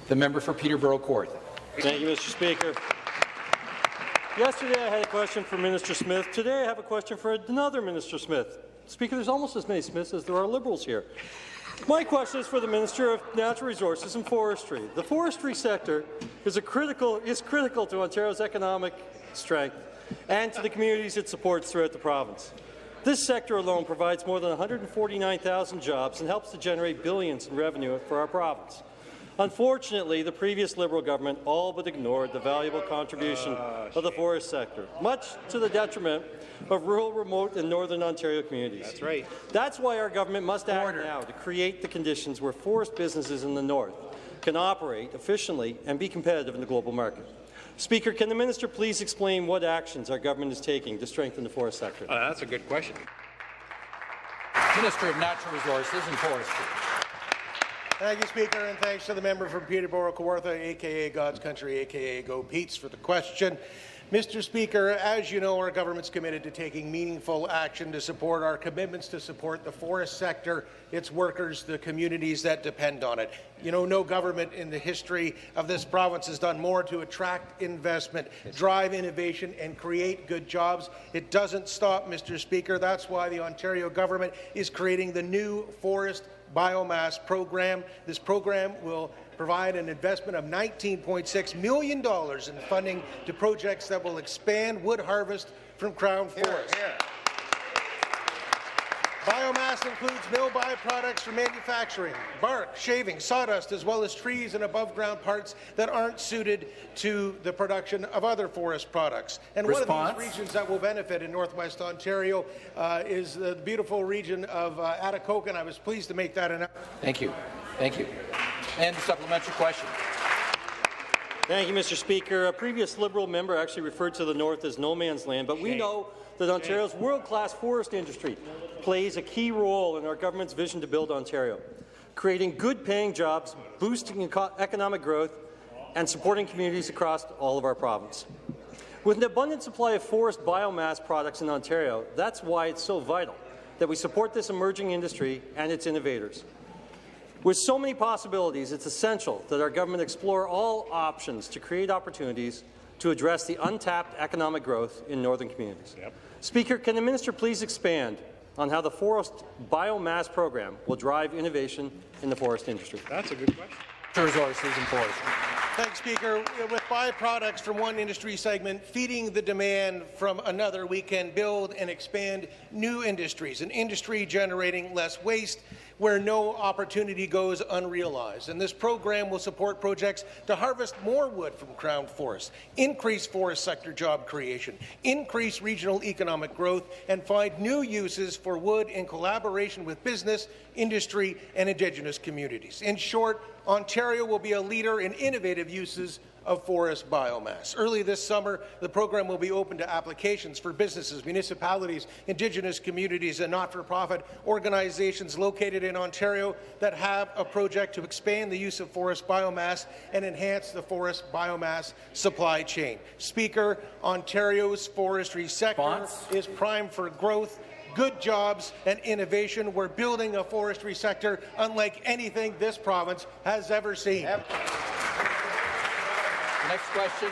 The member for Peterborough Kawartha. Thank you, Mr. Speaker. Yesterday I had a question for Minister Smith. Today I have a question for another Minister Smith. Speaker, there's almost as many Smiths as there are Liberals here. My question is for the Minister of Natural Resources and Forestry. The forestry sector is critical to Ontario's economic strength and to the communities it supports throughout the province. This sector alone provides more than 149,000 jobs and helps to generate billions in revenue for our province. Unfortunately, the previous Liberal government all but ignored the valuable contribution of the forest sector, much to the detriment of rural, remote and northern Ontario communities. That's right. That's why our government must act now to create the conditions where forest businesses in the north can operate efficiently and be competitive in the global market. Speaker, can the minister please explain what actions our government is taking to strengthen the forest sector? That's a good question. Minister of Natural Resources and Forestry. Thank you, Speaker, and thanks to the member from Peterborough Kawartha, a.k.a. God's Country, a.k.a. Go Pete's, for the question. Mr. Speaker, as you know, our government's committed to taking meaningful action to support our commitments to support the forest sector, its workers, the communities that depend on it. You know, no government in the history of this province has done more to attract investment, drive innovation, and create good jobs. It doesn't stop, Mr. Speaker. That's why the Ontario government is creating the new Forest Biomass Program. This program will provide an investment of $19.6 million in funding to projects that will expand wood harvest from Crown Forest. Biomass includes mill byproducts for manufacturing, bark, shaving, sawdust, as well as trees and above-ground parts that aren't suited to the production of other forest products. And one of these regions that will benefit in northwest Ontario is the beautiful region of Atikokan, and I was pleased to make that announcement. Thank you. Thank you. And the supplementary question. Thank you, Mr. Speaker. A previous Liberal member actually referred to the north as no man's land, but we know that Ontario's world-class forest industry plays a key role in our government's vision to build Ontario, creating good-paying jobs, boosting economic growth, and supporting communities across all of our province. With an abundant supply of forest biomass products in Ontario, that's why it's so vital that we support this emerging industry and its innovators. With so many possibilities, it's essential that our government explore all options to create opportunities to address the untapped economic growth in northern communities. Speaker, can the minister please expand on how the Forest Biomass Program will drive innovation in the forest industry? That's a good question. Resources and Forestry. Thanks, Speaker. With byproducts from one industry segment feeding the demand from another, we can build and expand new industries, an industry generating less waste where no opportunity goes unrealized. And this program will support projects to harvest more wood from Crown Forest, increase forest sector job creation, increase regional economic growth, and find new uses for wood in collaboration with business, industry, and Indigenous communities. In short, Ontario will be a leader in innovative uses of forest biomass. Early this summer, the program will be open to applications for businesses, municipalities, Indigenous communities, and not-for-profit organizations located in Ontario that have a project to expand the use of forest biomass and enhance the forest biomass supply chain. Speaker, Ontario's forestry sector is primed for growth, good jobs and innovation. We're building a forestry sector unlike anything this province has ever seen. Next question.